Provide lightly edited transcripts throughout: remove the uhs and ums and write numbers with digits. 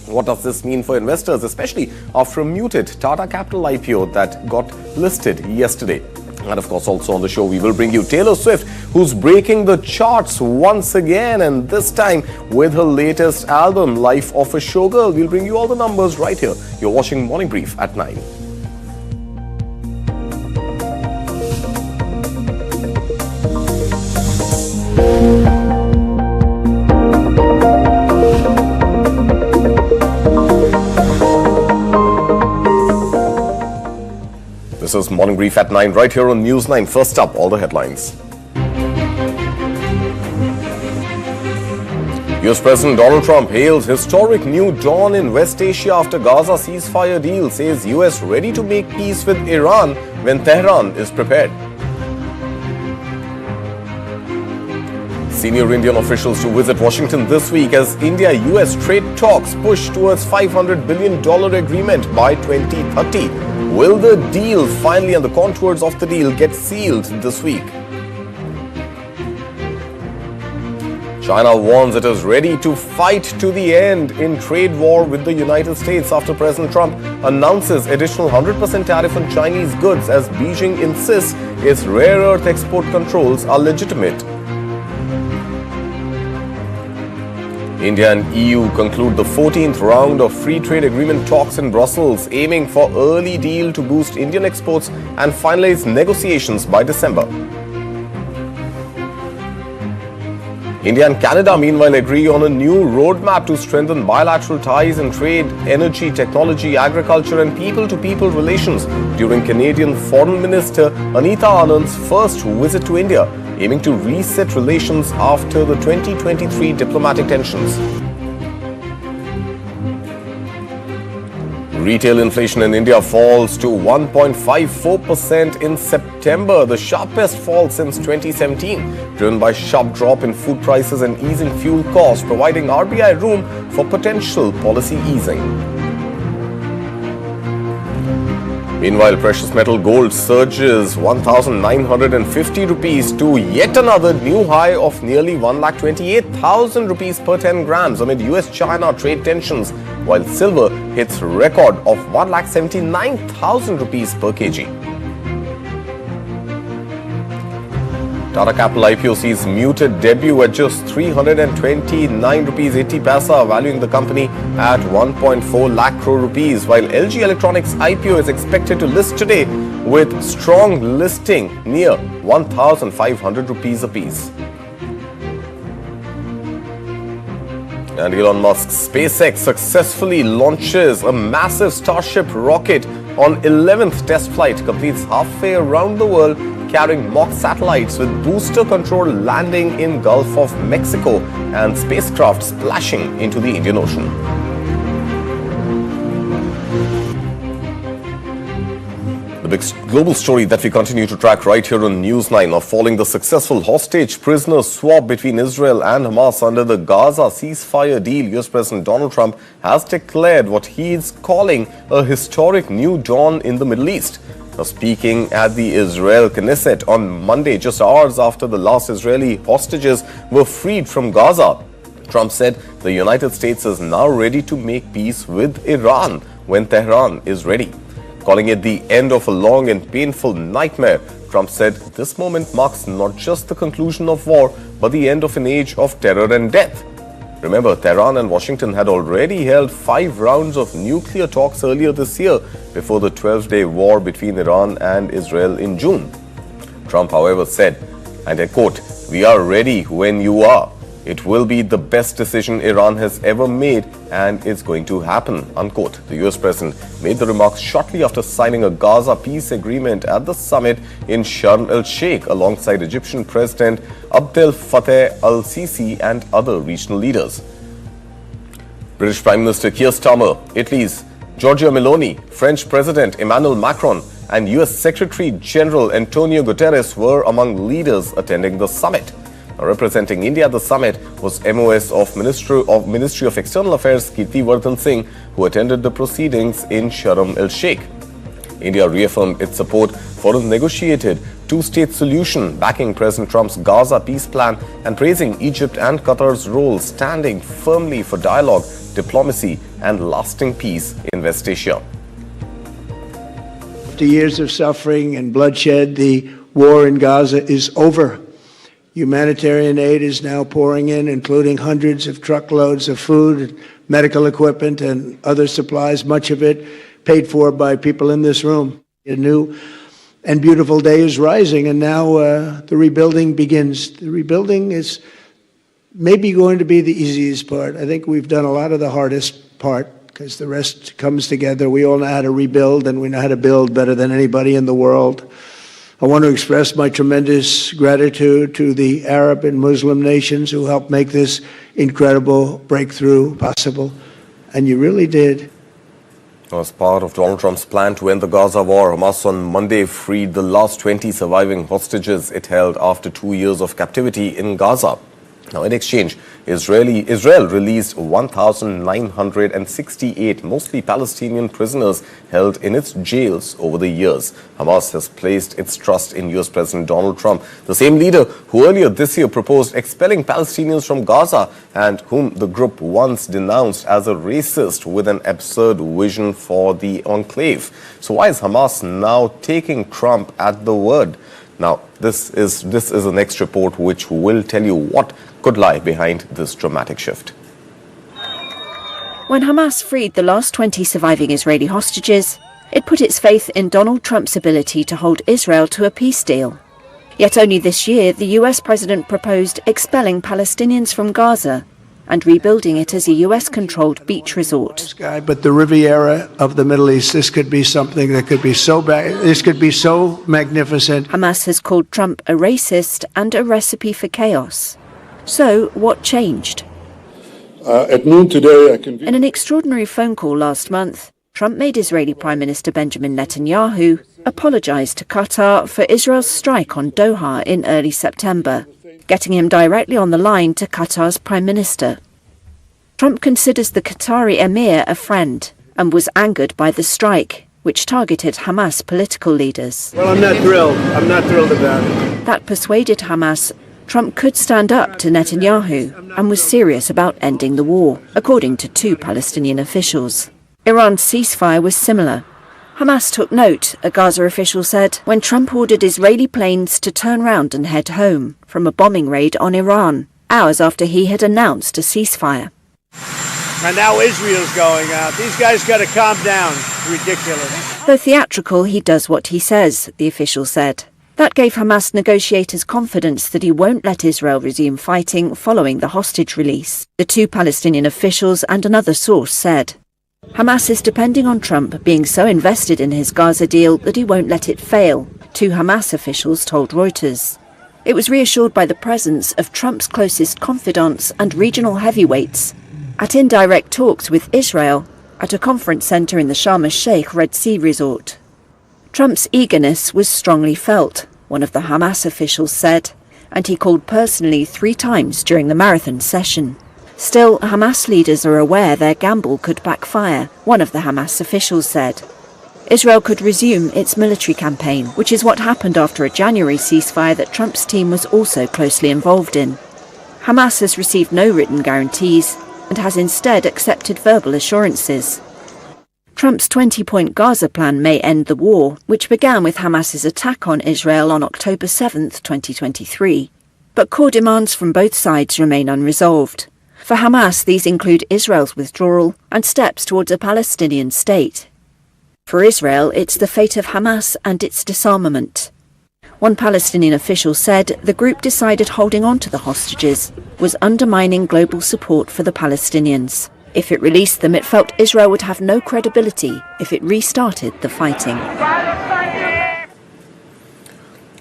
What does this mean for investors, especially after a muted Tata Capital IPO that got listed yesterday? And of course, also on the show, we will bring you Taylor Swift, who's breaking the charts once again, and this time with her latest album, Life of a Showgirl. We'll bring you all the numbers right here. You're watching Morning Brief at 9. This is Morning Brief at 9 right here on News9. First up, all the headlines. US President Donald Trump hails historic new dawn in West Asia after Gaza ceasefire deal, says US ready to make peace with Iran when Tehran is prepared. Senior Indian officials to visit Washington this week as India-US trade talks push towards $500 billion agreement by 2030. Will the deal finally and the contours of the deal get sealed this week? China warns it is ready to fight to the end in trade war with the United States after President Trump announces additional 100% tariff on Chinese goods as Beijing insists its rare earth export controls are legitimate. India and EU conclude the 14th round of free trade agreement talks in Brussels, aiming for early deal to boost Indian exports and finalize negotiations by December. India and Canada, meanwhile, agree on a new roadmap to strengthen bilateral ties in trade, energy, technology, agriculture and people-to-people relations during Canadian Foreign Minister Anita Anand's first visit to India, aiming to reset relations after the 2023 diplomatic tensions. Retail inflation in India falls to 1.54% in September, the sharpest fall since 2017, driven by sharp drop in food prices and easing fuel costs, providing RBI room for potential policy easing. Meanwhile, precious metal gold surges 1,950 rupees to yet another new high of nearly 1,28,000 rupees per 10 grams amid US-China trade tensions, while silver hits record of 1,79,000 rupees per kg. Tata Capital IPO sees muted debut at just 329 rupees 80 paisa, valuing the company at 1.4 lakh crore rupees, while LG Electronics IPO is expected to list today with strong listing near 1,500 rupees apiece. And Elon Musk's SpaceX successfully launches a massive Starship rocket on 11th test flight, completes halfway around the world, carrying mock satellites with booster control landing in Gulf of Mexico and spacecraft splashing into the Indian Ocean. The big global story that we continue to track right here on News9 of following the successful hostage prisoner swap between Israel and Hamas under the Gaza ceasefire deal. US President Donald Trump has declared what he is calling a historic new dawn in the Middle East. Now, speaking at the Israel Knesset on Monday, just hours after the last Israeli hostages were freed from Gaza, Trump said the United States is now ready to make peace with Iran when Tehran is ready. Calling it the end of a long and painful nightmare, Trump said this moment marks not just the conclusion of war, but the end of an age of terror and death. Remember, Tehran and Washington had already held 5 rounds of nuclear talks earlier this year before the 12-day war between Iran and Israel in June. Trump, however, said, and I quote, "We are ready when you are. It will be the best decision Iran has ever made and it's going to happen," unquote. The US president made the remarks shortly after signing a Gaza peace agreement at the summit in Sharm el-Sheikh alongside Egyptian President Abdel Fattah al-Sisi and other regional leaders. British Prime Minister Keir Starmer, Italy's Giorgia Meloni, French President Emmanuel Macron and US Secretary General Antonio Guterres were among leaders attending the summit. Representing India at the summit was MOS of Ministry of External Affairs Kirti Vardhan Singh, who attended the proceedings in Sharm el-Sheikh. India reaffirmed its support for a negotiated two-state solution, backing President Trump's Gaza peace plan and praising Egypt and Qatar's role, standing firmly for dialogue diplomacy and lasting peace in West Asia. After years of suffering and bloodshed, the war in Gaza is over. Humanitarian aid is now pouring in, including hundreds of truckloads of food, medical equipment, and other supplies, much of it paid for by people in this room. A new and beautiful day is rising, and now the rebuilding begins. The rebuilding is maybe going to be the easiest part. I think we've done a lot of the hardest part, because the rest comes together. We all know how to rebuild, and we know how to build better than anybody in the world. I want to express my tremendous gratitude to the Arab and Muslim nations who helped make this incredible breakthrough possible. And you really did. As part of Donald Trump's plan to end the Gaza war, Hamas on Monday freed the last 20 surviving hostages it held after 2 years of captivity in Gaza. Now, in exchange, Israel released 1,968 mostly Palestinian prisoners held in its jails over the years. Hamas has placed its trust in U.S. President Donald Trump, the same leader who earlier this year proposed expelling Palestinians from Gaza and whom the group once denounced as a racist with an absurd vision for the enclave. So why is Hamas now taking Trump at the word? Now, this is the next report which will tell you what could lie behind this dramatic shift. When Hamas freed the last 20 surviving Israeli hostages, it put its faith in Donald Trump's ability to hold Israel to a peace deal. Yet only this year, the US president proposed expelling Palestinians from Gaza and rebuilding it as a US-controlled beach resort. But the Riviera of the Middle East, this could be something that could be so this could be so magnificent. Hamas has called Trump a racist and a recipe for chaos. So, what changed? At noon today, In an extraordinary phone call last month, Trump made Israeli Prime Minister Benjamin Netanyahu apologize to Qatar for Israel's strike on Doha in early September, getting him directly on the line to Qatar's Prime Minister. Trump considers the Qatari emir a friend and was angered by the strike, which targeted Hamas political leaders. Well, I'm not thrilled. I'm not thrilled about it. That persuaded Hamas Trump could stand up to Netanyahu and was serious about ending the war, according to 2 Palestinian officials. Iran's ceasefire was similar. Hamas took note, a Gaza official said, when Trump ordered Israeli planes to turn round and head home from a bombing raid on Iran, hours after he had announced a ceasefire. And now Israel's going out. These guys got to calm down. It's ridiculous. Though theatrical, he does what he says, the official said. That gave Hamas negotiators confidence that he won't let Israel resume fighting following the hostage release, the 2 Palestinian officials and another source said. Hamas is depending on Trump being so invested in his Gaza deal that he won't let it fail, 2 Hamas officials told Reuters. It was reassured by the presence of Trump's closest confidants and regional heavyweights at indirect talks with Israel at a conference centre in the Sharm el-Sheikh Red Sea resort. Trump's eagerness was strongly felt, one of the Hamas officials said, and he called personally 3 times during the marathon session. Still, Hamas leaders are aware their gamble could backfire, one of the Hamas officials said. Israel could resume its military campaign, which is what happened after a January ceasefire that Trump's team was also closely involved in. Hamas has received no written guarantees and has instead accepted verbal assurances. Trump's 20-point Gaza plan may end the war, which began with Hamas's attack on Israel on October 7, 2023. But core demands from both sides remain unresolved. For Hamas, these include Israel's withdrawal and steps towards a Palestinian state. For Israel, it's the fate of Hamas and its disarmament. One Palestinian official said the group decided holding on to the hostages was undermining global support for the Palestinians. If it released them, it felt Israel would have no credibility if it restarted the fighting.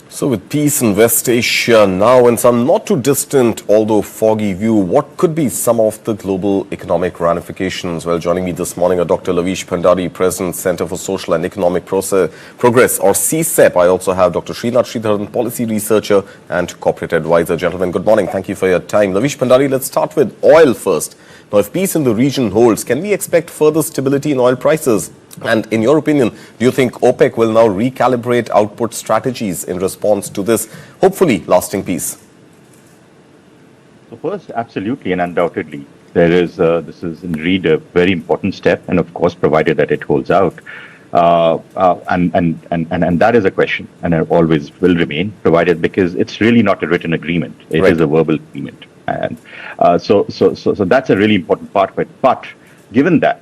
So with peace in West Asia now in some not too distant, although foggy view, what could be some of the global economic ramifications? Well, joining me this morning are Dr. Lavish Bhandari, President, Center for Social and Economic Progress, or CSEP. I also have Dr. Srinath Sridharan, Policy Researcher and Corporate Advisor. Gentlemen, good morning. Thank you for your time. Lavish Bhandari, let's start with oil first. Now, if peace in the region holds, can we expect further stability in oil prices? And in your opinion, do you think OPEC will now recalibrate output strategies in response to this, hopefully, lasting peace? So first, absolutely and undoubtedly, This is indeed a very important step, and of course, provided that it holds out. And that is a question, and it always will remain, provided, because it's really not a written agreement. It is a verbal agreement. And so that's a really important part of it. But given that,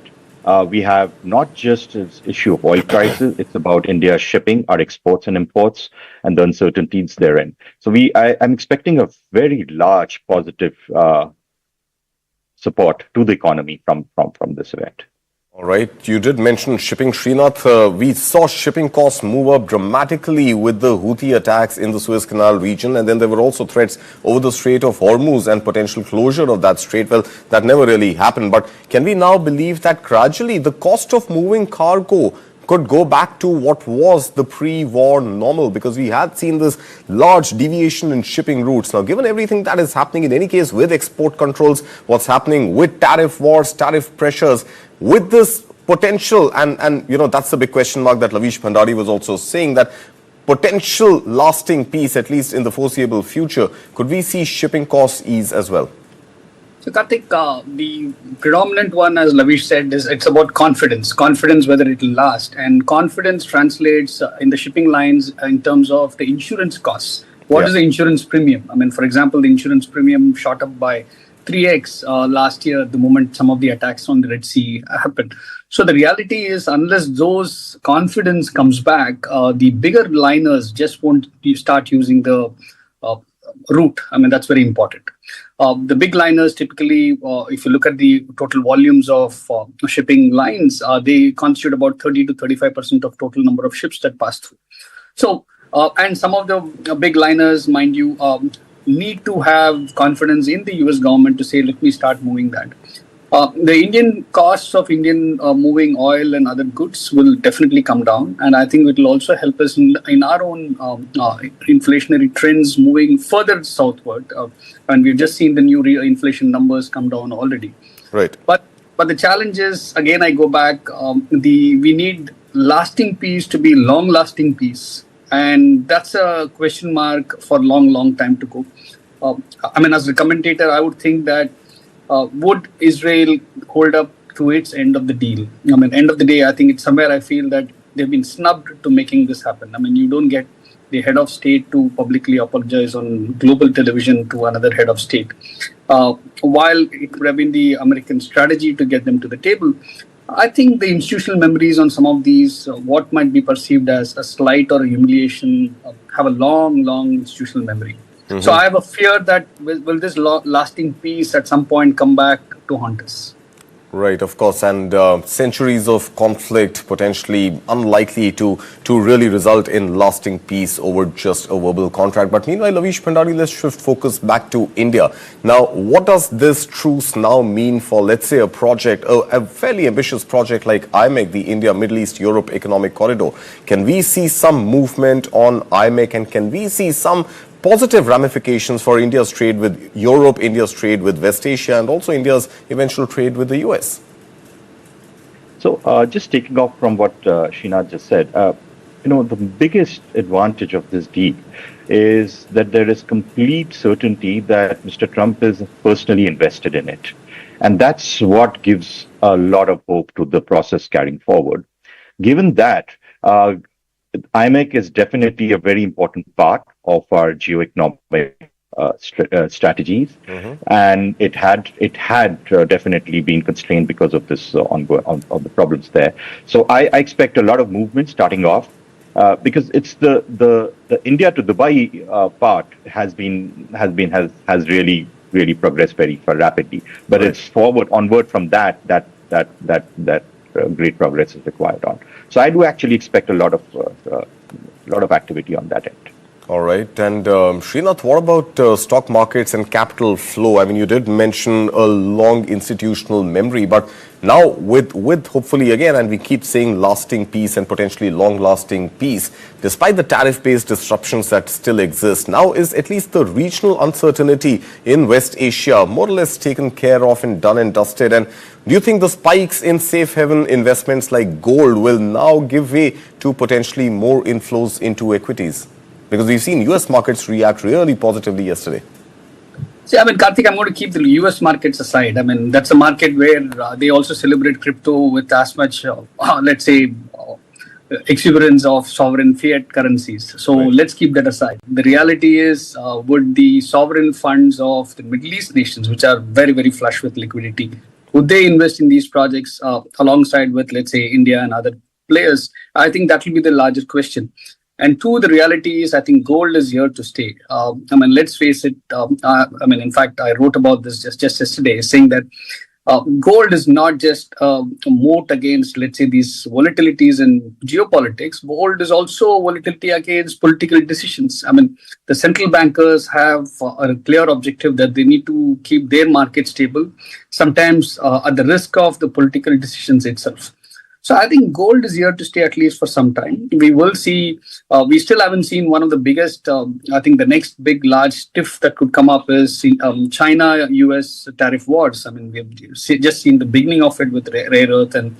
we have not just this issue of oil prices, it's about India's shipping, our exports and imports, and the uncertainties therein. So I'm expecting a very large positive support to the economy from this event. All right. You did mention shipping, Srinath. We saw shipping costs move up dramatically with the Houthi attacks in the Suez Canal region. And then there were also threats over the Strait of Hormuz and potential closure of that strait. Well, that never really happened. But can we now believe that gradually the cost of moving cargo could go back to what was the pre-war normal? Because we had seen this large deviation in shipping routes. Now, given everything that is happening in any case with export controls, what's happening with tariff wars, tariff pressures, with this potential, and you know, that's the big question mark that Lavish Bhandari was also saying, that potential lasting peace, at least in the foreseeable future, could we see shipping costs ease as well? So, Karthik, the predominant one, as Lavish said, is it's about confidence. Confidence whether it will last. And confidence translates in the shipping lines in terms of the insurance costs. What is the insurance premium? I mean, for example, the insurance premium shot up by 3x last year, the moment some of the attacks on the Red Sea happened. So the reality is, unless those confidence comes back, the bigger liners just won't start using the route. I mean, that's very important. The big liners typically, if you look at the total volumes of shipping lines, they constitute about 30 to 35% of total number of ships that pass through. So, and some of the big liners, mind you, need to have confidence in the US government to say, let me start moving that. The Indian costs of moving oil and other goods will definitely come down. And I think it will also help us in our own inflationary trends moving further southward. And we've just seen the new inflation numbers come down already. Right. But the challenge is, again, I go back, we need lasting peace to be long-lasting peace. And that's a question mark for a long time to go. I mean, as a commentator, I would think that would Israel hold up to its end of the deal? I mean, end of the day, I think it's somewhere I feel that they've been snubbed to making this happen. I mean, you don't get the head of state to publicly apologize on global television to another head of state. While it would have been the American strategy to get them to the table, I think the institutional memories on some of these, what might be perceived as a slight or a humiliation, have a long institutional memory. Mm-hmm. So I have a fear that will this lasting peace at some point come back to haunt us? Right, of course, and centuries of conflict potentially unlikely to really result in lasting peace over just a verbal contract. But meanwhile, Lavish Bhandari, let's shift focus back to India. Now, what does this truce now mean for, let's say, a project, a fairly ambitious project like IMEC, the India, Middle East, Europe Economic Corridor? Can we see some movement on IMEC, and can we see some positive ramifications for India's trade with Europe, India's trade with West Asia, and also India's eventual trade with the US? So just taking off from what Srinath just said, the biggest advantage of this deal is that there is complete certainty that Mr. Trump is personally invested in it. And that's what gives a lot of hope to the process carrying forward. Given that, IMEC is definitely a very important part of our geoeconomic strategies, and it had definitely been constrained because of this of the problems there. So I expect a lot of movement starting off because it's the India to Dubai part has really progressed very rapidly, but it's onward from that great progress is required on. So I do actually expect a lot of activity on that end. All right. And Srinath, what about stock markets and capital flow? I mean, you did mention a long institutional memory, but now with hopefully again, and we keep saying lasting peace and potentially long-lasting peace, despite the tariff-based disruptions that still exist, now is at least the regional uncertainty in West Asia more or less taken care of and done and dusted? And do you think the spikes in safe haven investments like gold will now give way to potentially more inflows into equities? Because we've seen US markets react really positively yesterday. See, I mean, Karthik, I'm going to keep the US markets aside. I mean, that's a market where they also celebrate crypto with as much, let's say, exuberance of sovereign fiat currencies. So let's keep that aside. The reality is, would the sovereign funds of the Middle East nations, which are very, very flush with liquidity, would they invest in these projects alongside with, let's say, India and other players? I think that will be the larger question. And two, the reality is, I think gold is here to stay. I mean, let's face it. In fact, I wrote about this just yesterday, saying that gold is not just a moat against, let's say, these volatilities in geopolitics. Gold is also volatility against political decisions. I mean, the central bankers have a clear objective that they need to keep their market stable, sometimes at the risk of the political decisions itself. So I think gold is here to stay at least for some time. We will see, we still haven't seen one of the biggest, I think the next big large stiff that could come up is China-US tariff wars. I mean, we've just seen the beginning of it with rare earth and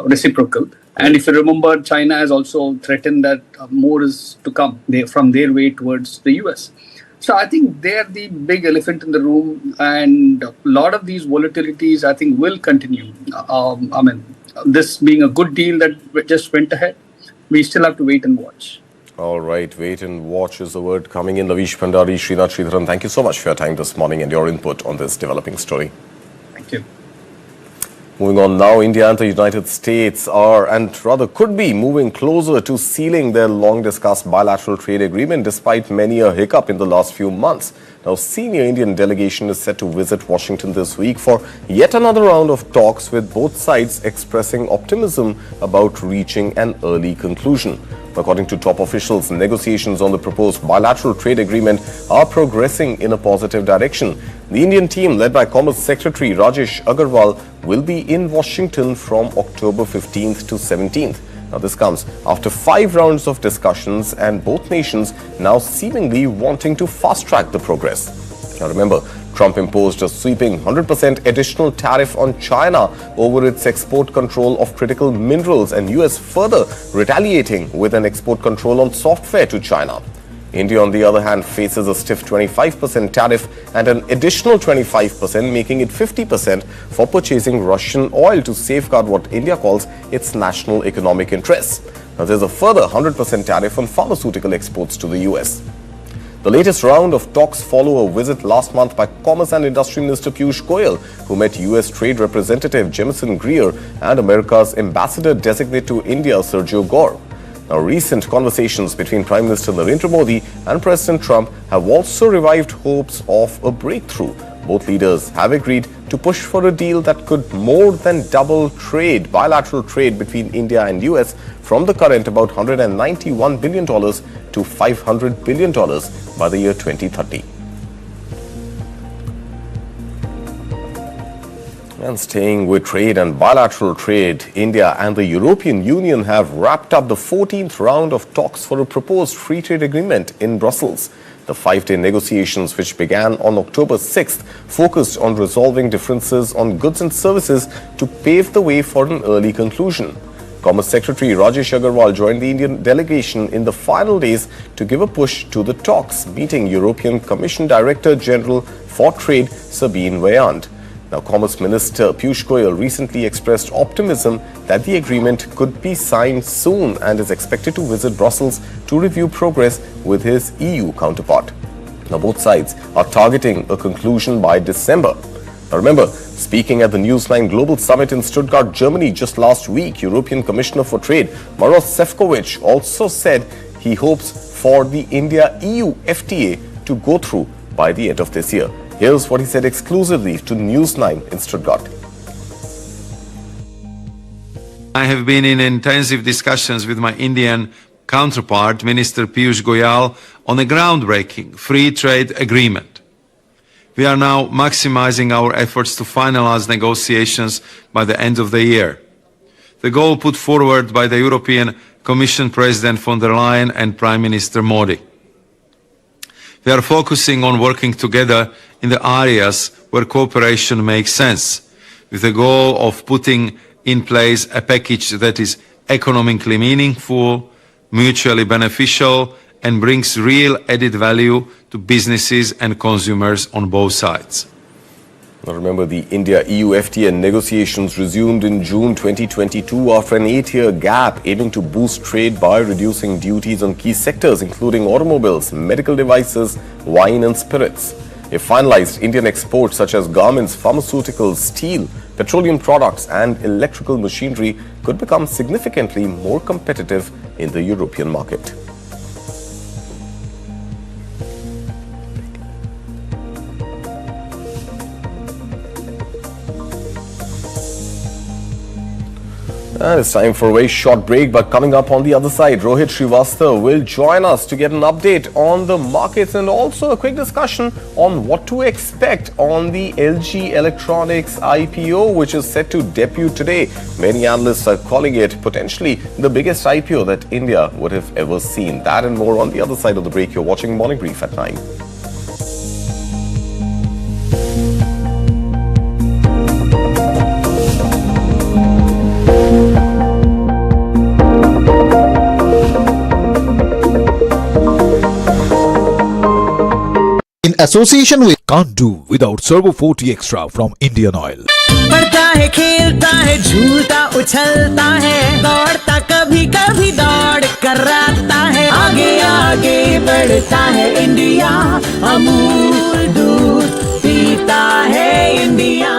reciprocal. And if you remember, China has also threatened that more is to come from their way towards the US. So I think they're the big elephant in the room, and a lot of these volatilities, I think, will continue. This being a good deal that just went ahead, we still have to wait and watch. All right, wait and watch is the word coming in. Lavish Pandari, Srinath Sridharan, thank you so much for your time this morning and your input on this developing story. Thank you. Moving on now, India and the United States are, and rather could be, moving closer to sealing their long-discussed bilateral trade agreement despite many a hiccup in the last few months. Now, senior Indian delegation is set to visit Washington this week for yet another round of talks, with both sides expressing optimism about reaching an early conclusion. According to top officials, negotiations on the proposed bilateral trade agreement are progressing in a positive direction. The Indian team, led by Commerce Secretary Rajesh Agarwal, will be in Washington from October 15th to 17th. Now, this comes after 5 rounds of discussions and both nations now seemingly wanting to fast-track the progress. Now, remember, Trump imposed a sweeping 100% additional tariff on China over its export control of critical minerals, and US further retaliating with an export control on software to China. India, on the other hand, faces a stiff 25% tariff and an additional 25%, making it 50% for purchasing Russian oil to safeguard what India calls its national economic interests. Now, there's a further 100% tariff on pharmaceutical exports to the US. The latest round of talks follow a visit last month by Commerce and Industry Minister Piyush Goyal, who met US Trade Representative Jemison Greer and America's Ambassador-designate to India, Sergio Gore. Now, recent conversations between Prime Minister Narendra Modi and President Trump have also revived hopes of a breakthrough. Both leaders have agreed to push for a deal that could more than double bilateral trade between India and US from the current about $191 billion to $500 billion by the year 2030. And staying with trade and bilateral trade, India and the European Union have wrapped up the 14th round of talks for a proposed free trade agreement in Brussels. The 5-day negotiations, which began on October 6th, focused on resolving differences on goods and services to pave the way for an early conclusion. Commerce Secretary Rajesh Agarwal joined the Indian delegation in the final days to give a push to the talks, meeting European Commission Director General for Trade Sabine Weyand. Now, Commerce Minister Piyush Goyal recently expressed optimism that the agreement could be signed soon and is expected to visit Brussels to review progress with his EU counterpart. Now, both sides are targeting a conclusion by December. Now, remember, speaking at the News9 Global Summit in Stuttgart, Germany just last week, European Commissioner for Trade Maros Sefcovic also said he hopes for the India-EU FTA to go through by the end of this year. Here's what he said exclusively to News9 in Stuttgart. I have been in intensive discussions with my Indian counterpart, Minister Piyush Goyal, on a groundbreaking free trade agreement. We are now maximizing our efforts to finalize negotiations by the end of the year. The goal put forward by the European Commission President von der Leyen and Prime Minister Modi. We are focusing on working together in the areas where cooperation makes sense, with the goal of putting in place a package that is economically meaningful, mutually beneficial, and brings real added value to to businesses and consumers on both sides. Now remember, the India-EU FTA negotiations resumed in June 2022 after an 8-year gap, aiming to boost trade by reducing duties on key sectors including automobiles, medical devices, wine and spirits. If finalized, Indian exports such as garments, pharmaceuticals, steel, petroleum products and electrical machinery could become significantly more competitive in the European market. And it's time for a very short break, but coming up on the other side, Rohit Srivastava will join us to get an update on the markets and also a quick discussion on what to expect on the LG Electronics IPO, which is set to debut today. Many analysts are calling it potentially the biggest IPO that India would have ever seen. That and more on the other side of the break. You're watching Morning Brief at 9. In association with Can't Do Without Servo 40 Extra from Indian Oil. पढ़ता है, खेलता है, झूलता उछलता है, दौड़ता कभी कभी दौड़ कराता है, आगे आगे बढ़ता है इंडिया, अमूल दूध पीता है इंडिया।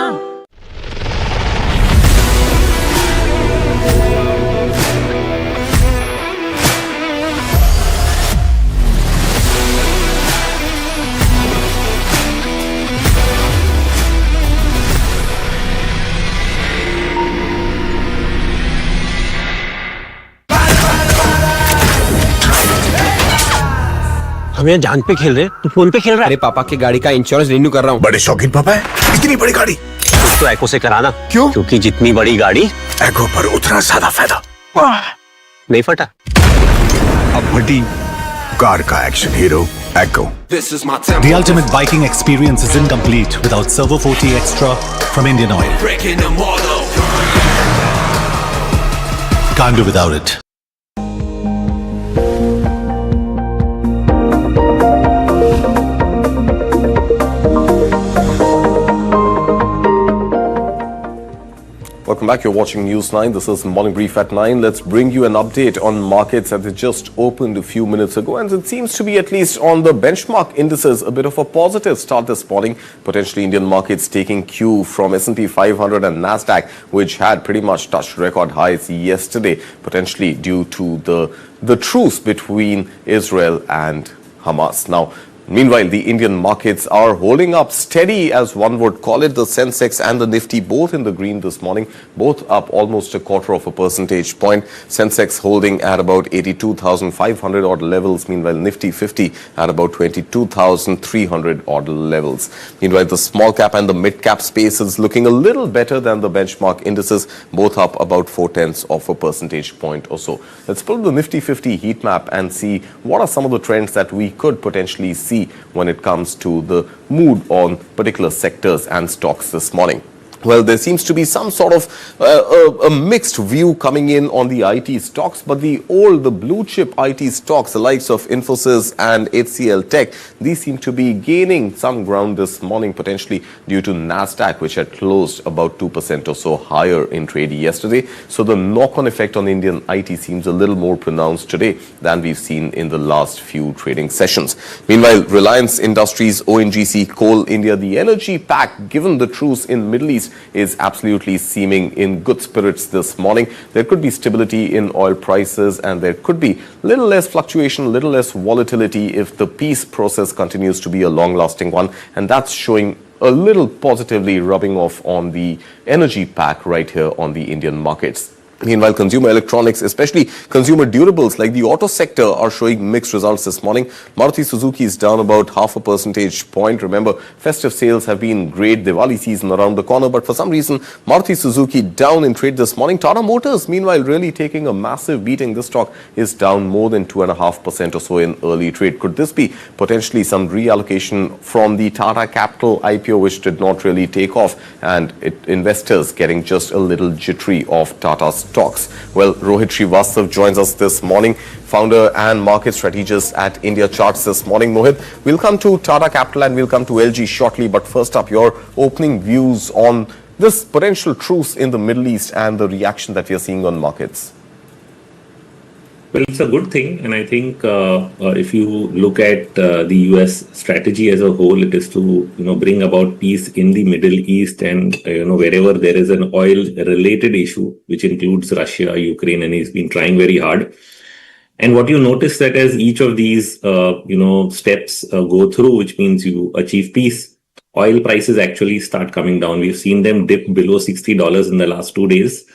हम यहाँ जान पे खेल रहे, तू फोन पे खेल रहा है। अरे पापा की गाड़ी का इंश्योरेंस रिन्यू कर रहा हूँ। बड़े शौकीन पापा है, इतनी बड़ी गाड़ी। तो एको से कराना। क्यों? क्योंकि जितनी बड़ी गाड़ी एको पर उतना ज्यादा फायदा। नहीं फटा। अब फटी कार का action hero Echo. The ultimate biking experience is incomplete without Servo 40 Extra from Indian Oil. Can't do without it. Welcome back. You're watching News 9. This is Morning Brief at 9. Let's bring you an update on markets that just opened a few minutes ago. And it seems to be, at least on the benchmark indices, a bit of a positive start this morning. Potentially Indian markets taking cue from S&P 500 and NASDAQ, which had pretty much touched record highs yesterday, potentially due to the truce between Israel and Hamas. Now, meanwhile, the Indian markets are holding up steady, as one would call it. The Sensex and the Nifty both in the green this morning, both up almost a quarter of a percentage point. Sensex holding at about 82,500 odd levels. Meanwhile, Nifty 50 at about 22,300 odd levels. Meanwhile, the small cap and the mid cap space is looking a little better than the benchmark indices, both up about 0.4 of a percentage point or so. Let's pull the Nifty 50 heat map and see what are some of the trends that we could potentially see when it comes to the mood on particular sectors and stocks this morning. Well, there seems to be some sort of a mixed view coming in on the IT stocks, but the blue chip IT stocks, the likes of Infosys and HCL Tech, these seem to be gaining some ground this morning, potentially due to NASDAQ, which had closed about 2% or so higher in trade yesterday. So the knock-on effect on Indian IT seems a little more pronounced today than we've seen in the last few trading sessions. Meanwhile, Reliance Industries, ONGC, Coal India, the energy pack, given the truce in Middle East, is absolutely seeming in good spirits this morning. There could be stability in oil prices and there could be little less fluctuation, little less volatility if the peace process continues to be a long-lasting one, and that's showing a little positively rubbing off on the energy pack right here on the Indian markets. Meanwhile, consumer electronics, especially consumer durables like the auto sector, are showing mixed results this morning. Maruti Suzuki is down about 0.5 percentage point. Remember, festive sales have been great, Diwali season around the corner, but for some reason, Maruti Suzuki down in trade this morning. Tata Motors, meanwhile, really taking a massive beating. This stock is down more than 2.5% or so in early trade. Could this be potentially some reallocation from the Tata Capital IPO, which did not really take off, and investors getting just a little jittery of Tata stock? stocks? Well, Rohit Srivastav joins us this morning, founder and market strategist at India Charts this morning. Mohit, we'll come to Tata Capital and we'll come to LG shortly, but first up, your opening views on this potential truce in the Middle East and the reaction that we are seeing on markets. Well, it's a good thing, and I think if you look at the U.S. strategy as a whole, it is to bring about peace in the Middle East, and wherever there is an oil-related issue, which includes Russia, Ukraine, and he's been trying very hard. And what you notice that as each of these steps go through, which means you achieve peace, oil prices actually start coming down. We've seen them dip below $60 in the last 2 days.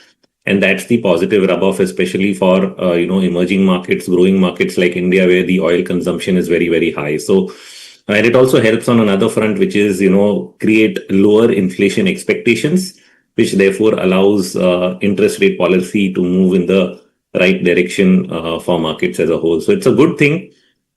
And that's the positive rub-off, especially for, emerging markets, growing markets like India, where the oil consumption is very, very high. So, and it also helps on another front, which is, create lower inflation expectations, which therefore allows interest rate policy to move in the right direction for markets as a whole. So it's a good thing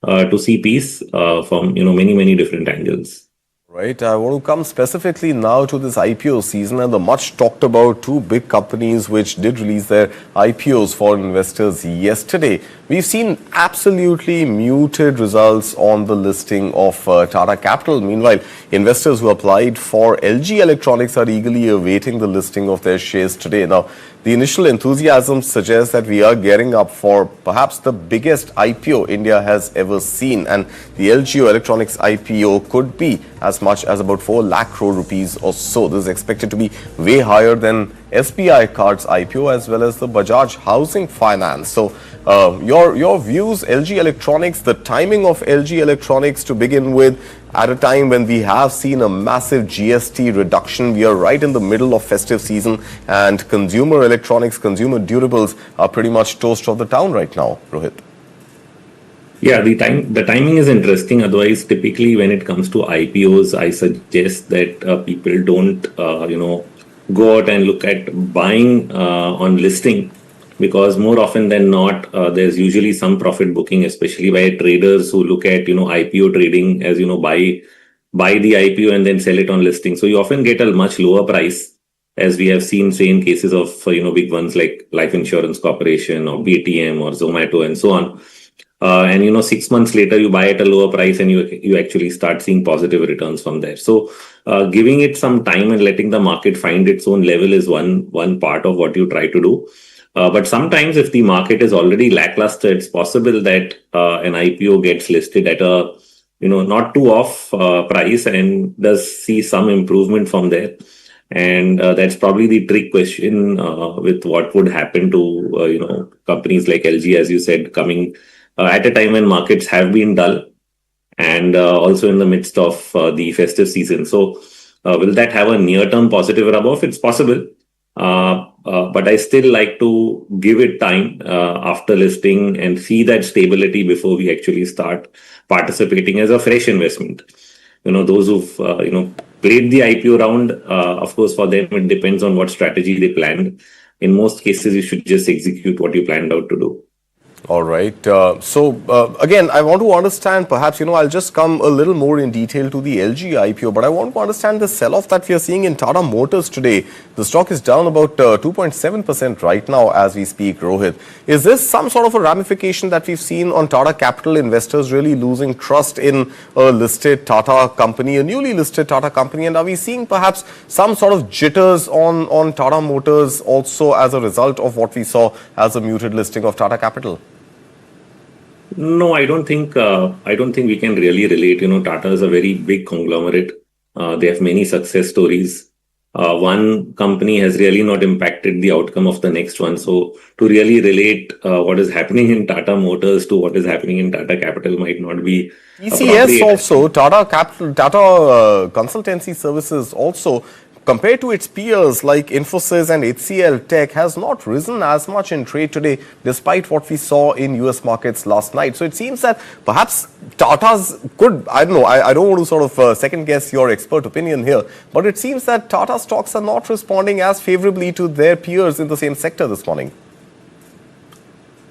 to see peace from, many, many different angles. Right. I want to come specifically now to this IPO season and the much talked about two big companies which did release their IPOs for investors yesterday. We've seen absolutely muted results on the listing of Tata Capital. Meanwhile, investors who applied for LG Electronics are eagerly awaiting the listing of their shares today. Now, the initial enthusiasm suggests that we are gearing up for perhaps the biggest IPO India has ever seen, and the LG Electronics IPO could be as much as about 4 lakh crore rupees or so. This is expected to be way higher than SBI Card's IPO as well as the Bajaj Housing Finance. So, your views, LG Electronics, the timing of LG Electronics to begin with, at a time when we have seen a massive GST reduction. We are right in the middle of festive season, and consumer electronics, consumer durables are pretty much toast of the town right now, Rohit. Yeah, the timing is interesting. Otherwise, typically when it comes to IPOs, I suggest that people don't, go out and look at buying on listing, because more often than not, there's usually some profit booking, especially by traders who look at, IPO trading as, buy the IPO and then sell it on listing. So you often get a much lower price, as we have seen, say, in cases of, big ones like Life Insurance Corporation or Paytm or Zomato and so on. And 6 months later, you buy at a lower price and you actually start seeing positive returns from there. So giving it some time and letting the market find its own level is one part of what you try to do. But sometimes if the market is already lackluster, it's possible that an IPO gets listed at a not too off price and does see some improvement from there. And that's probably the trick question with what would happen to companies like LG, as you said, coming at a time when markets have been dull and also in the midst of the festive season. So will that have a near-term positive rub-off? It's possible. But I still like to give it time after listing and see that stability before we actually start participating as a fresh investment. Those who've played the IPO round, of course, for them it depends on what strategy they planned. In most cases, you should just execute what you planned out to do. All right. Again, I want to understand, perhaps, I'll just come a little more in detail to the LG IPO, but I want to understand the sell-off that we are seeing in Tata Motors today. The stock is down about 2.7% right now as we speak, Rohit. Is this some sort of a ramification that we've seen on Tata Capital, investors really losing trust in a listed Tata company, a newly listed Tata company? And are we seeing perhaps some sort of jitters on Tata Motors also as a result of what we saw as a muted listing of Tata Capital? No, I don't think we can really relate. Tata is a very big conglomerate. They have many success stories. One company has really not impacted the outcome of the next one. So to really relate what is happening in Tata Motors to what is happening in Tata Capital might not be TCS also, Tata Capital, Tata Consultancy Services also, compared to its peers like Infosys and HCL Tech, has not risen as much in trade today, despite what we saw in US markets last night. So it seems that perhaps Tata's could, I don't know, I don't want to sort of second guess your expert opinion here, but it seems that Tata stocks are not responding as favorably to their peers in the same sector this morning.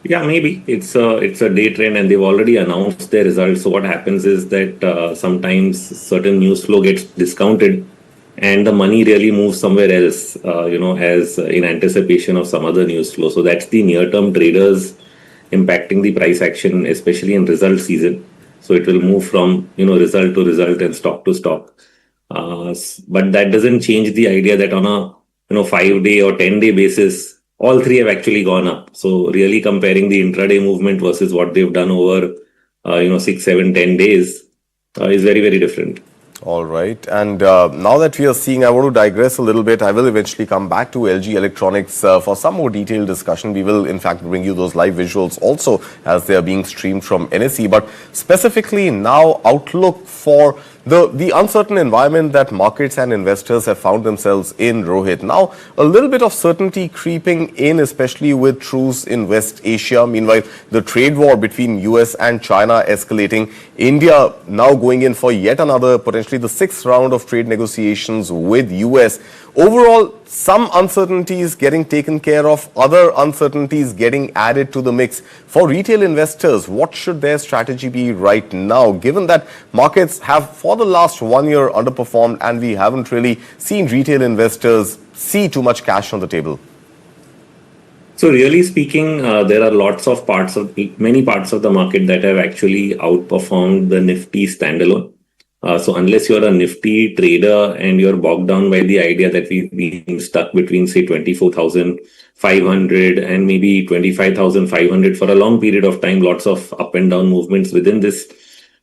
Yeah, maybe it's a day trend and they've already announced their results. So what happens is that sometimes certain news flow gets discounted and the money really moves somewhere else, as in anticipation of some other news flow. So that's the near-term traders impacting the price action, especially in result season. So it will move from, result to result and stock to stock. But that doesn't change the idea that on a, 5-day or 10-day basis, all three have actually gone up. So really comparing the intraday movement versus what they've done over, 6, 7, 10 days is very, very different. All right. And now that we are seeing, I want to digress a little bit. I will eventually come back to LG Electronics for some more detailed discussion. We will, in fact, bring you those live visuals also as they are being streamed from NSE. But specifically now, outlook for the uncertain environment that markets and investors have found themselves in, Rohit. Now, a little bit of certainty creeping in, especially with truce in West Asia. Meanwhile, the trade war between US and China escalating. India now going in for yet another, potentially the 6th round of trade negotiations with US. Overall, some uncertainties getting taken care of, other uncertainties getting added to the mix. For retail investors, what should their strategy be right now, given that markets have for the last 1 year underperformed and we haven't really seen retail investors see too much cash on the table? So really speaking, there are many parts of the market that have actually outperformed the Nifty standalone. So unless you're a Nifty trader and you're bogged down by the idea that we've been stuck between, say, 24,500 and maybe 25,500 for a long period of time, lots of up and down movements within this,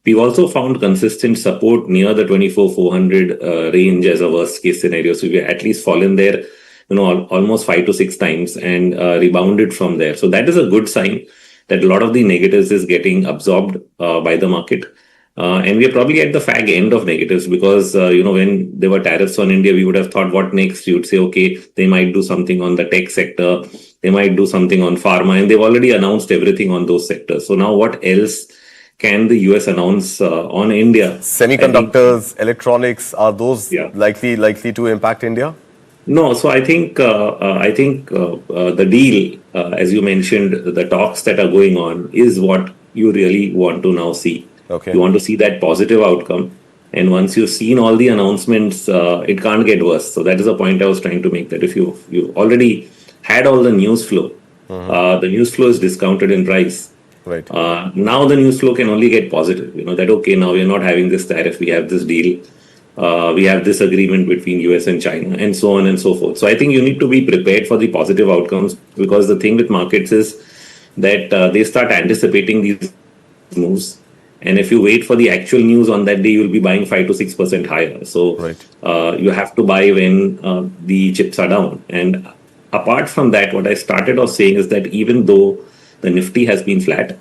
we've also found consistent support near the 24,400 range as a worst case scenario. So we've at least fallen there, almost 5 to 6 times and rebounded from there. So that is a good sign that a lot of the negatives is getting absorbed by the market. And we are probably at the fag end of negatives because, when there were tariffs on India, we would have thought, what next? You would say, okay, they might do something on the tech sector. They might do something on pharma. And they've already announced everything on those sectors. So now what else can the US announce on India? Semiconductors, electronics, are those likely to impact India? No, so I think the deal, as you mentioned, the talks that are going on is what you really want to now see. Okay. You want to see that positive outcome. And once you've seen all the announcements, it can't get worse. So that is the point I was trying to make, that if you already had all the news flow, the news flow is discounted in price. Right. Now the news flow can only get positive. That, okay, now we're not having this tariff, we have this deal. We have this agreement between US and China, and so on and so forth. So I think you need to be prepared for the positive outcomes, because the thing with markets is that they start anticipating these moves. And if you wait for the actual news on that day, you'll be buying 5 to 6% higher. So you have to buy when the chips are down. And apart from that, what I started off saying is that even though the Nifty has been flat,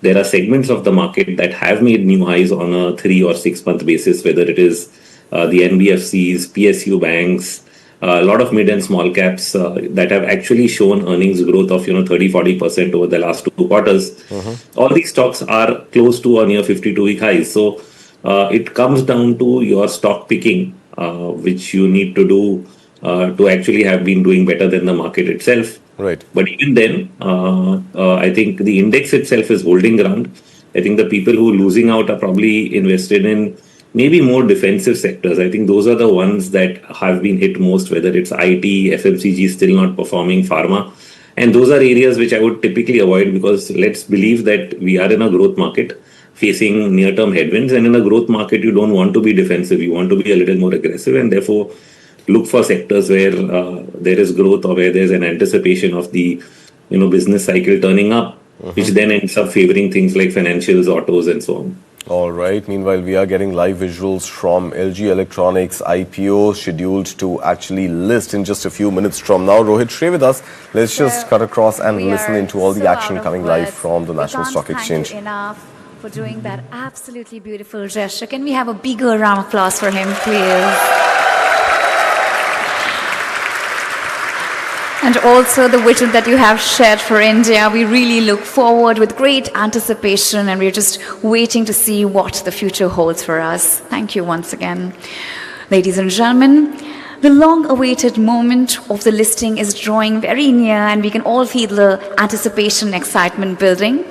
there are segments of the market that have made new highs on a 3 or 6 month basis, whether it is the NBFCs, PSU banks, a lot of mid and small caps that have actually shown earnings growth of 30-40% over the last 2 quarters. All these stocks are close to or near 52-week highs. So it comes down to your stock picking, which you need to do to actually have been doing better than the market itself. Right. But even then, I think the index itself is holding ground. I think the people who are losing out are probably invested in maybe more defensive sectors. I think those are the ones that have been hit most, whether it's IT, FMCG still not performing, pharma. And those are areas which I would typically avoid, because let's believe that we are in a growth market facing near-term headwinds. And in a growth market, you don't want to be defensive. You want to be a little more aggressive, and therefore look for sectors where there is growth, or where there's an anticipation of the business cycle turning up, which then ends up favoring things like financials, autos, and so on. All right. Meanwhile, we are getting live visuals from LG Electronics IPO scheduled to actually list in just a few minutes from now. Rohit, stay with us. Let's just cut across and listen into all the action coming live from the National Stock Exchange. Thank you enough for doing that absolutely beautiful gesture. Can we have a bigger round of applause for him, please? And also the vision that you have shared for India. We really look forward with great anticipation, and we're just waiting to see what the future holds for us. Thank you once again. Ladies and gentlemen, the long-awaited moment of the listing is drawing very near, and we can all feel the anticipation, excitement building.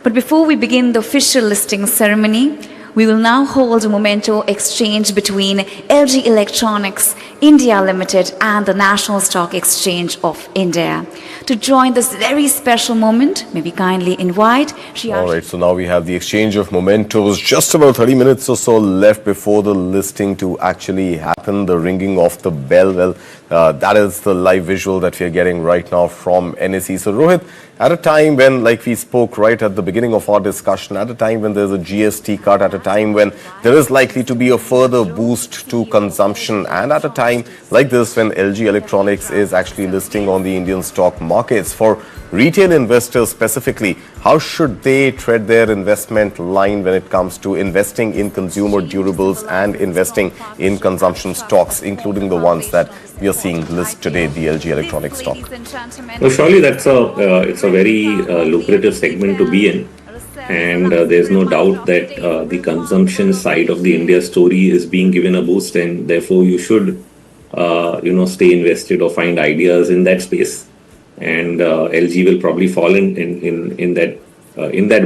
But before we begin the official listing ceremony, we will now hold a memento exchange between LG Electronics India Limited and the National Stock Exchange of India. To join this very special moment, may we kindly invite Shri All right, so now we have the exchange of mementos. Just about 30 minutes or so left before the listing to actually happen, the ringing of the bell. Well, that is the live visual that we are getting right now from NSE. So Rohit, at a time when, like we spoke right at the beginning of our discussion, at a time when there's a GST cut, at a time when there is likely to be a further boost to consumption, and at a time like this when LG Electronics is actually listing on the Indian stock markets, for retail investors specifically, how should they tread their investment line when it comes to investing in consumer durables and investing in consumption stocks, including the ones that we are seeing list today, the LG Electronics stock? Well, surely that's it's a very lucrative segment to be in, and there's no doubt that the consumption side of the India story is being given a boost, and therefore you should stay invested or find ideas in that space. And LG will probably fall in that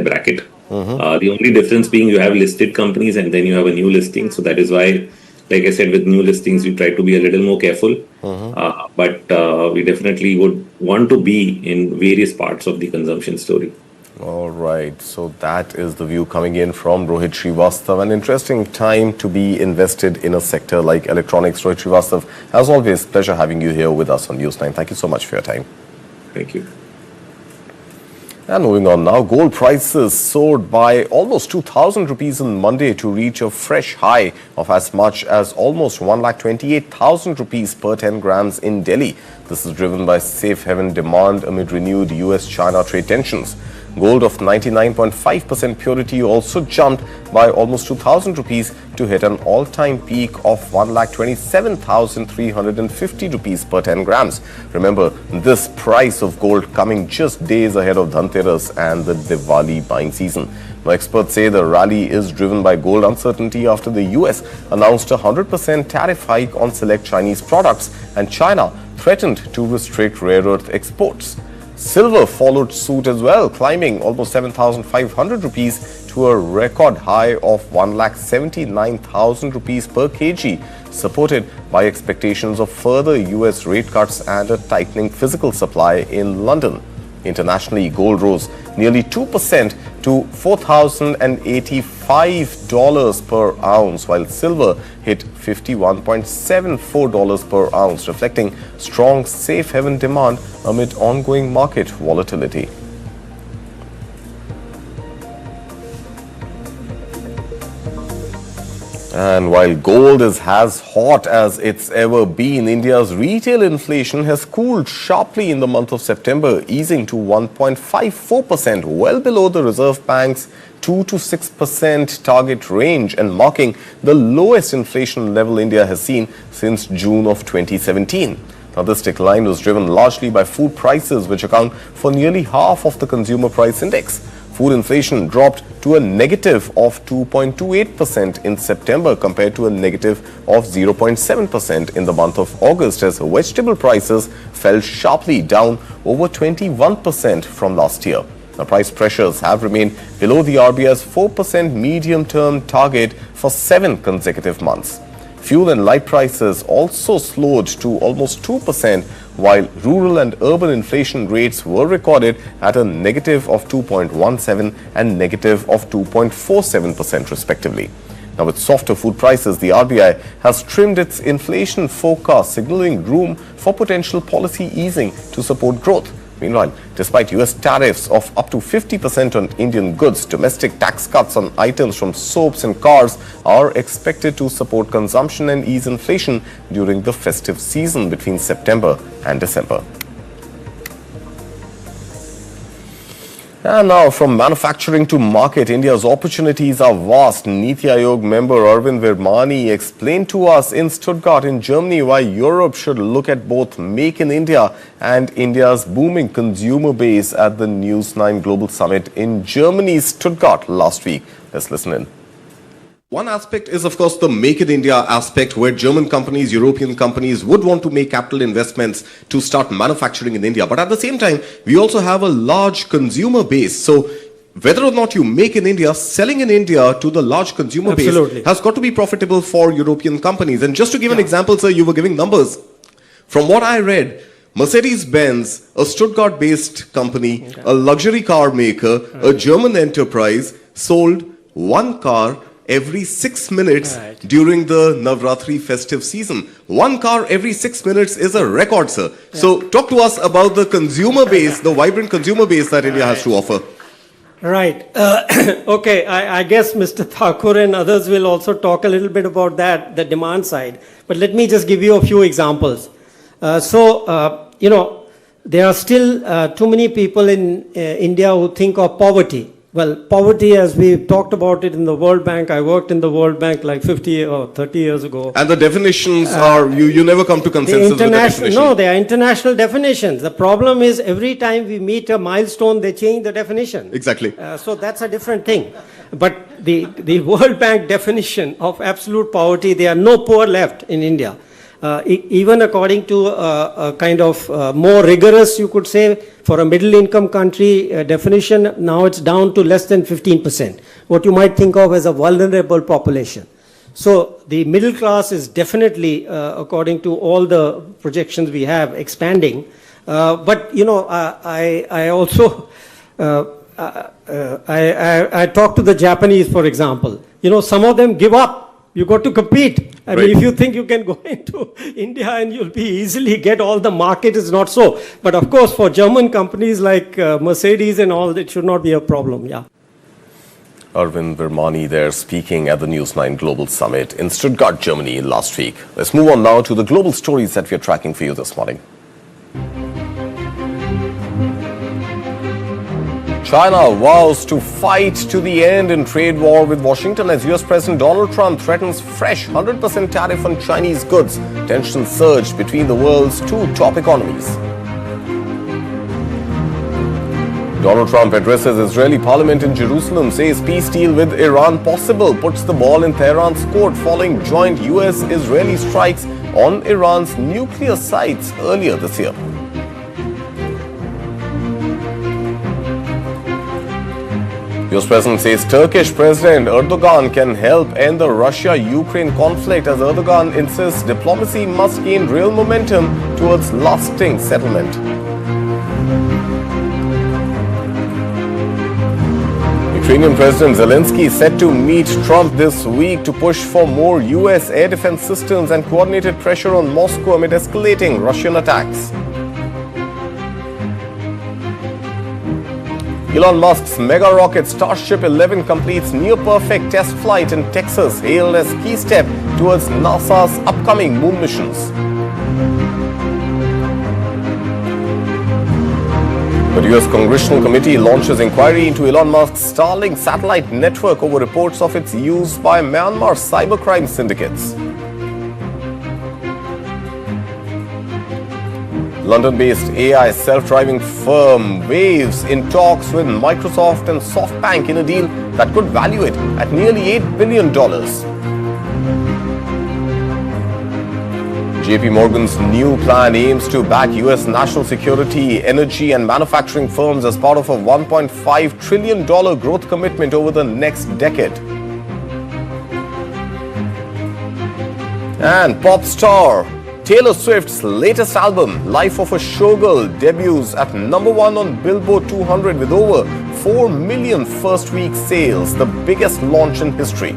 bracket. The only difference being you have listed companies and then you have a new listing. So that is why, like I said, with new listings, we try to be a little more careful. But we definitely would want to be in various parts of the consumption story. All right, so that is the view coming in from Rohit Srivastav. An interesting time to be invested in a sector like electronics. Rohit Srivastav, as always, pleasure having you here with us on News9. Thank you so much for your time. Thank you. And moving on now, gold prices soared by almost 2,000 rupees on Monday to reach a fresh high of as much as almost 1,28,000 rupees per 10 grams in Delhi. This is driven by safe haven demand amid renewed US-China trade tensions. Gold of 99.5% purity also jumped by almost 2,000 rupees to hit an all-time peak of 1,27,350 rupees per 10 grams. Remember, this price of gold coming just days ahead of Dhanteras and the Diwali buying season. Now, experts say the rally is driven by gold uncertainty after the US announced a 100% tariff hike on select Chinese products and China threatened to restrict rare earth exports. Silver followed suit as well, climbing almost 7,500 rupees to a record high of 1,79,000 rupees per kg, supported by expectations of further US rate cuts and a tightening physical supply in London. Internationally, gold rose nearly 2% to $4,085 per ounce, while silver hit $51.74 per ounce, reflecting strong safe haven demand amid ongoing market volatility. And while gold is as hot as it's ever been, India's retail inflation has cooled sharply in the month of September, easing to 1.54%, well below the Reserve Bank's 2 to 6% target range and marking the lowest inflation level India has seen since June of 2017. Now, this decline was driven largely by food prices, which account for nearly half of the consumer price index. Food inflation dropped to a negative of 2.28% in September compared to a negative of 0.7% in the month of August, as vegetable prices fell sharply, down over 21% from last year. Now, price pressures have remained below the RBI's 4% medium-term target for 7 consecutive months. Fuel and light prices also slowed to almost 2%, while rural and urban inflation rates were recorded at a negative of 2.17 and negative of 2.47% respectively. Now, with softer food prices, the RBI has trimmed its inflation forecast, signaling room for potential policy easing to support growth. Meanwhile, despite US tariffs of up to 50% on Indian goods, domestic tax cuts on items from soaps and cars are expected to support consumption and ease inflation during the festive season between September and December. And now, from manufacturing to market, India's opportunities are vast. Niti Aayog member Arvind Virmani explained to us in Stuttgart in Germany why Europe should look at both Make in India and India's booming consumer base at the News9 Global Summit in Germany's Stuttgart last week. Let's listen in. One aspect is, of course, the Make in India aspect, where German companies, European companies would want to make capital investments to start manufacturing in India. But at the same time, we also have a large consumer base. So whether or not you make in India, selling in India to the large consumer base has got to be profitable for European companies. And just to give an example, sir, you were giving numbers. From what I read, Mercedes-Benz, a Stuttgart-based company, a luxury car maker, a German enterprise, sold one car every 6 minutes during the Navratri festive season. One car every 6 minutes is a record, sir. So talk to us about the consumer base, the vibrant consumer base that India has to offer. Right. Okay, I guess Mr. Thakur and others will also talk a little bit about that, the demand side. But let me just give you a few examples. You know, there are still too many people in India who think of poverty. Well, poverty, as we talked about it in the World Bank, I worked in the World Bank like 50 or 30 years ago. And the definitions are, you never come to consensus with the definition. No, they are international definitions. The problem is every time we meet a milestone, they change the definition. Exactly. So that's a different thing. But the World Bank definition of absolute poverty, there are no poor left in India. Even according to a kind of more rigorous, you could say, for a middle income country definition, now it's down to less than 15%, what you might think of as a vulnerable population. So the middle class is definitely, according to all the projections we have, expanding. But, you know, I also, I talked to the Japanese, for example. You know, some of them give up. You got to compete. I mean, if you think you can go into India and you'll be easily get all the market, is not so. But of course, for German companies like Mercedes and all, it should not be a problem. Yeah. Arvind Virmani there speaking at the News9 Global Summit in Stuttgart, Germany last week. Let's move on now to the global stories that we're tracking for you this morning. China vows to fight to the end in trade war with Washington as US President Donald Trump threatens fresh 100% tariff on Chinese goods. Tensions surge between the world's two top economies. Donald Trump addresses Israeli parliament in Jerusalem, says peace deal with Iran possible, puts the ball in Tehran's court following joint US-Israeli strikes on Iran's nuclear sites earlier this year. US President says Turkish President Erdogan can help end the Russia-Ukraine conflict as Erdogan insists diplomacy must gain real momentum towards lasting settlement. Ukrainian President Zelensky is set to meet Trump this week to push for more US air defense systems and coordinated pressure on Moscow amid escalating Russian attacks. Elon Musk's mega rocket Starship 11 completes near-perfect test flight in Texas, hailed as key step towards NASA's upcoming moon missions. The US Congressional Committee launches inquiry into Elon Musk's Starlink satellite network over reports of its use by Myanmar cybercrime syndicates. London-based AI self-driving firm Waves in talks with Microsoft and SoftBank in a deal that could value it at nearly $8 billion. JP Morgan's new plan aims to back US national security, energy and manufacturing firms as part of a $1.5 trillion growth commitment over the next decade. And pop star Taylor Swift's latest album, Life of a Showgirl, debuts at #1 on Billboard 200 with over 4 million first-week sales, the biggest launch in history.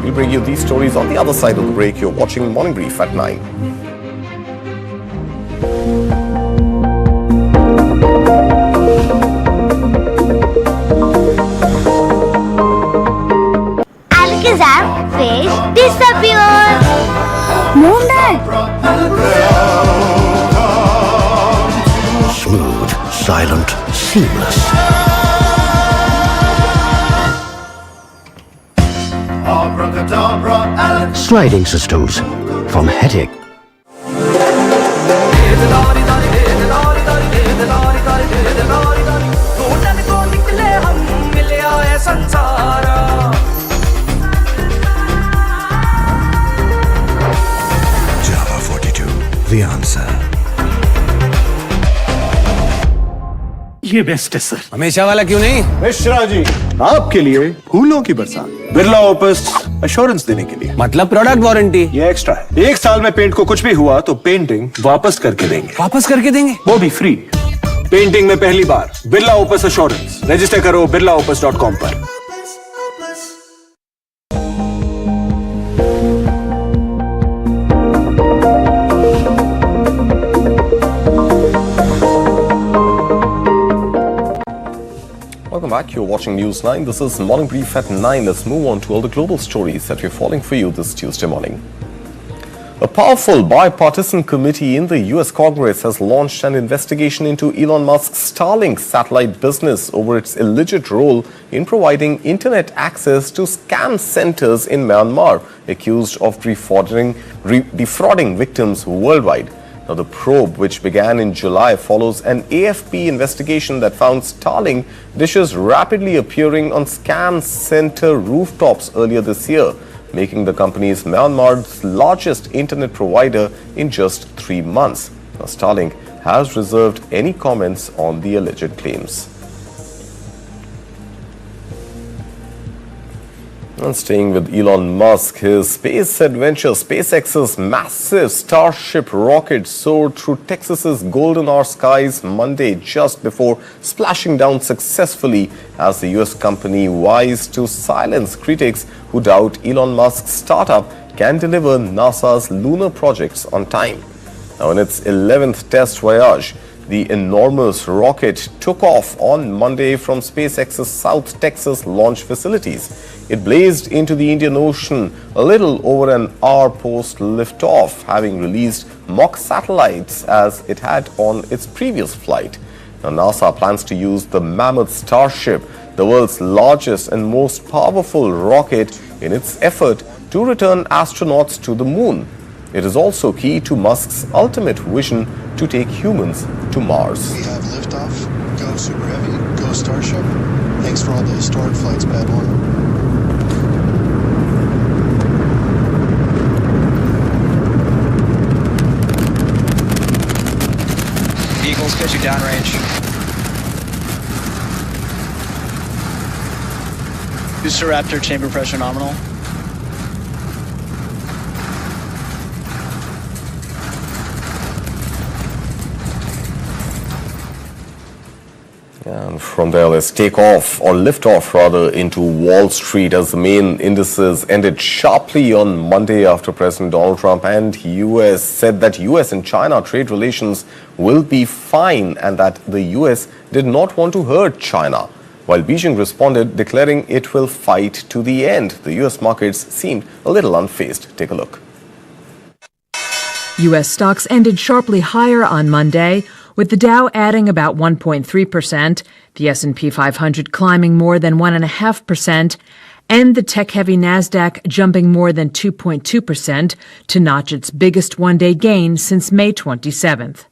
We'll bring you these stories on the other side of the break. You're watching Morning Brief at 9. Alakazam fish disappeared. Moonlight. Smooth, silent, seamless. Sliding systems from headache. The answer. ये best है sir. हमेशा वाला क्यों नहीं? मिश्रा जी, आपके लिए फूलों की बरसात बिरला ओपस एश्योरेंस देने के लिए। मतलब प्रोडक्ट वारंटी? ये एक्स्ट्रा है। 1 साल में पेंट को कुछ भी हुआ तो पेंटिंग वापस करके देंगे। वापस करके देंगे? वो भी फ्री। पेंटिंग में पहली बार बिरला ओपस एश्योरेंस। रजिस्टर करो birlaopus.com पर। Welcome back. You're watching News 9. This is Morning Brief at 9. Let's move on to all the global stories that we're following for you this Tuesday morning. A powerful bipartisan committee in the US Congress has launched an investigation into Elon Musk's Starlink satellite business over its alleged role in providing internet access to scam centers in Myanmar, accused of defrauding victims worldwide. Now, the probe, which began in July, follows an AFP investigation that found Starlink dishes rapidly appearing on scam center rooftops earlier this year, making the company's Myanmar's largest internet provider in just 3 months. Now, Starlink has reserved any comments on the alleged claims. And staying with Elon Musk, his space adventure, SpaceX's massive Starship rocket soared through Texas's Golden Hour skies Monday just before splashing down successfully as the US company vies to silence critics who doubt Elon Musk's startup can deliver NASA's lunar projects on time. Now, in its 11th test voyage, the enormous rocket took off on Monday from SpaceX's South Texas launch facilities. It blazed into the Indian Ocean a little over an hour post liftoff, having released mock satellites as it had on its previous flight. Now, NASA plans to use the Mammoth Starship, the world's largest and most powerful rocket, in its effort to return astronauts to the moon. It is also key to Musk's ultimate vision to take humans to Mars. We have liftoff. Go Super Heavy. Go Starship. Thanks for all the historic flights, Bad One. Eagles, pitching downrange. Booster Raptor, chamber pressure nominal. And from there, let's take off, or lift off rather, into Wall Street as the main indices ended sharply on Monday after President Donald Trump and US said that US and China trade relations will be fine and that the US did not want to hurt China. While Beijing responded, declaring it will fight to the end. The US markets seemed a little unfazed. Take a look. U.S. stocks ended sharply higher on Monday, with the Dow adding about 1.3%, the S&P 500 climbing more than 1.5%, and the tech-heavy Nasdaq jumping more than 2.2% to notch its biggest one-day gain since May 27th.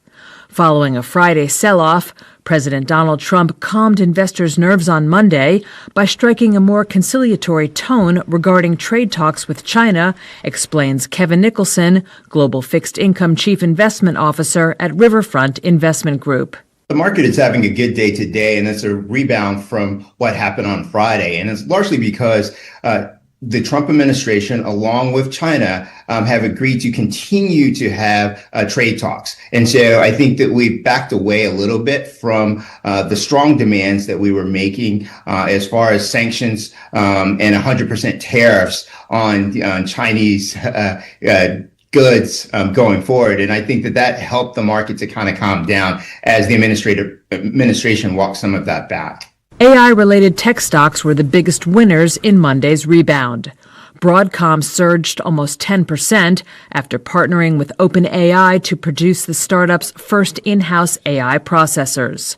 Following a Friday sell-off, President Donald Trump calmed investors' nerves on Monday by striking a more conciliatory tone regarding trade talks with China, explains Kevin Nicholson, Global Fixed Income Chief Investment Officer at Riverfront Investment Group. The market is having a good day today, and it's a rebound from what happened on Friday. And it's largely because the Trump administration, along with China, have agreed to continue to have trade talks. And so I think that we've backed away a little bit from the strong demands that we were making as far as sanctions and 100% tariffs on Chinese goods going forward. And I think that that helped the market to kind of calm down as the administration walked some of that back. AI-related tech stocks were the biggest winners in Monday's rebound. Broadcom surged almost 10% after partnering with OpenAI to produce the startup's first in-house AI processors.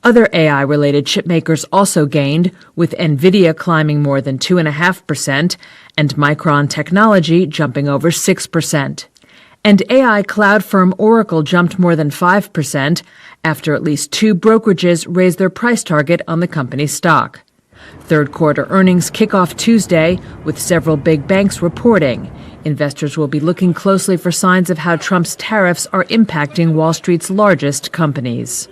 Other AI-related chipmakers also gained, with NVIDIA climbing more than 2.5% and Micron Technology jumping over 6%. And AI cloud firm Oracle jumped more than 5% after at least 2 brokerages raised their price target on the company's stock. Third quarter earnings kick off Tuesday with several big banks reporting. Investors will be looking closely for signs of how Trump's tariffs are impacting Wall Street's largest companies.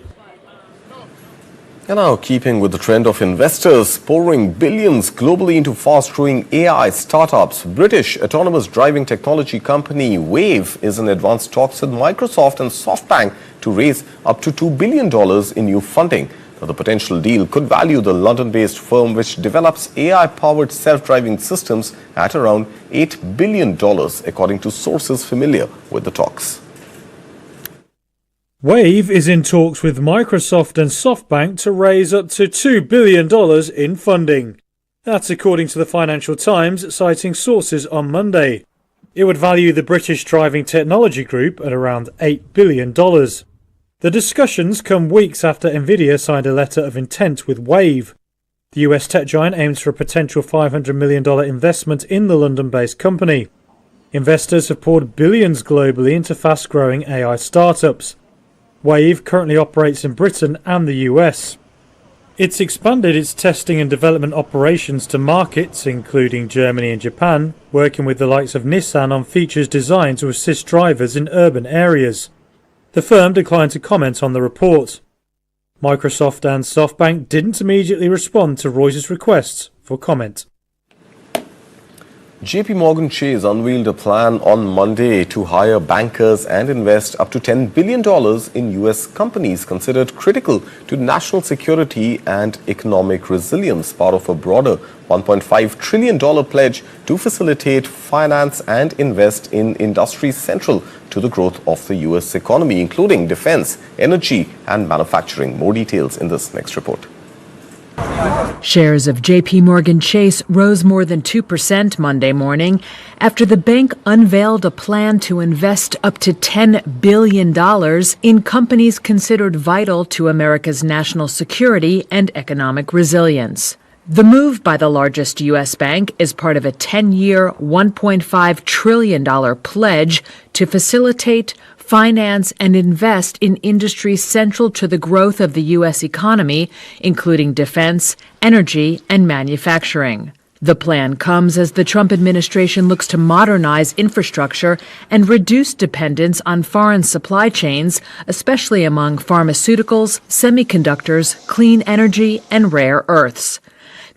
And now, keeping with the trend of investors pouring billions globally into fast-growing AI startups, British autonomous driving technology company Wave is in advanced talks with Microsoft and SoftBank to raise up to $2 billion in new funding. Now, the potential deal could value the London-based firm, which develops AI-powered self-driving systems, at around $8 billion, according to sources familiar with the talks. Wave is in talks with Microsoft and SoftBank to raise up to $2 billion in funding. That's according to the Financial Times, citing sources on Monday. It would value the British driving technology group at around $8 billion. The discussions come weeks after Nvidia signed a letter of intent with Wave. The US tech giant aims for a potential $500 million investment in the London-based company. Investors have poured billions globally into fast-growing AI startups. Wave currently operates in Britain and the US. It's expanded its testing and development operations to markets including Germany and Japan, working with the likes of Nissan on features designed to assist drivers in urban areas. The firm declined to comment on the report. Microsoft and SoftBank didn't immediately respond to Reuters' requests for comment. JP Chase unveiled a plan on Monday to hire bankers and invest up to $10 billion in US companies considered critical to national security and economic resilience, part of a broader $1.5 trillion pledge to facilitate, finance and invest in industries central to the growth of the US economy, including defense, energy and manufacturing. More details in this next report. Shares of JP Chase rose more than 2% Monday morning after the bank unveiled a plan to invest up to $10 billion in companies considered vital to America's national security and economic resilience. The move by the largest U.S. bank is part of a 10-year, $1.5 trillion pledge to facilitate, finance, and invest in industries central to the growth of the U.S. economy, including defense, energy, and manufacturing. The plan comes as the Trump administration looks to modernize infrastructure and reduce dependence on foreign supply chains, especially among pharmaceuticals, semiconductors, clean energy, and rare earths.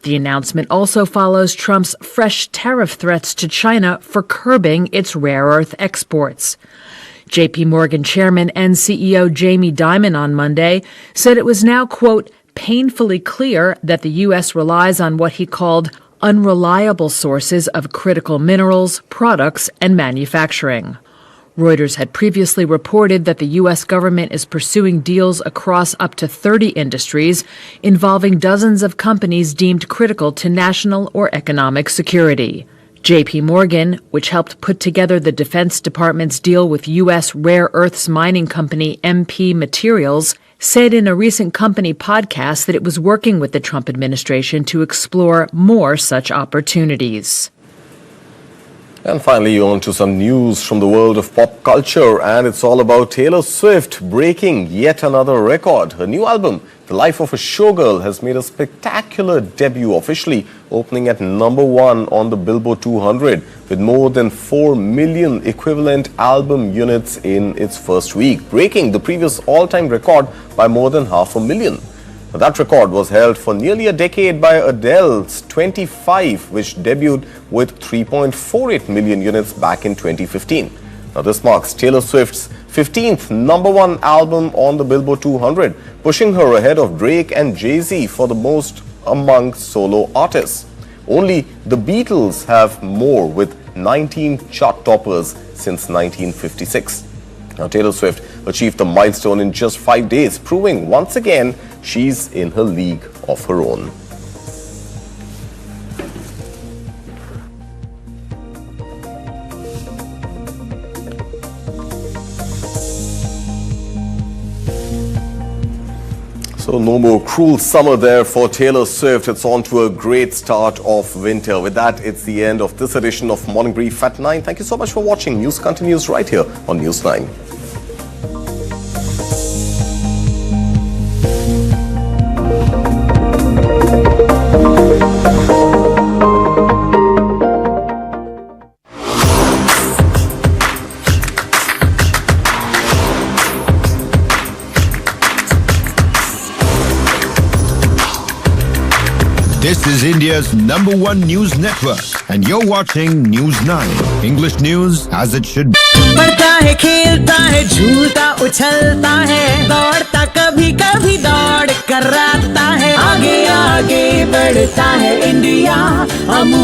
The announcement also follows Trump's fresh tariff threats to China for curbing its rare earth exports. JP Chairman and CEO Jamie Dimon on Monday said it was now, quote, painfully clear that the U.S. relies on what he called unreliable sources of critical minerals, products, and manufacturing. Reuters had previously reported that the U.S. government is pursuing deals across up to 30 industries involving dozens of companies deemed critical to national or economic security. JP which helped put together the Defense Department's deal with U.S. rare earths mining company MP Materials, said in a recent company podcast that it was working with the Trump administration to explore more such opportunities. And finally, on to some news from the world of pop culture, and it's all about Taylor Swift breaking yet another record. Her new album, The Life of a Showgirl, has made a spectacular debut, officially opening at #1 on the Billboard 200 with more than 4 million equivalent album units in its first week, breaking the previous all-time record by more than 500,000. That record was held for nearly a decade by Adele's 25, which debuted with 3.48 million units back in 2015. Now, this marks Taylor Swift's 15th #1 album on the Billboard 200, pushing her ahead of Drake and Jay-Z for the most among solo artists. Only the Beatles have more, with 19 chart toppers since 1956. Now, Taylor Swift achieved the milestone in just 5 days, proving once again she's in her league of her own. So no more cruel summer there for Taylor Swift. It's on to a great start of winter. With that, it's the end of this edition of Morning Brief at 9. Thank you so much for watching. News continues right here on News 9. This is India's #1 news network, and you're watching News9, English news as it should be. बढ़ता है, खेलता है, झूलता उछलता है, दौड़ता कभी कभी दौड़ कराता है, आगे आगे बढ़ता है इंडिया अमूल।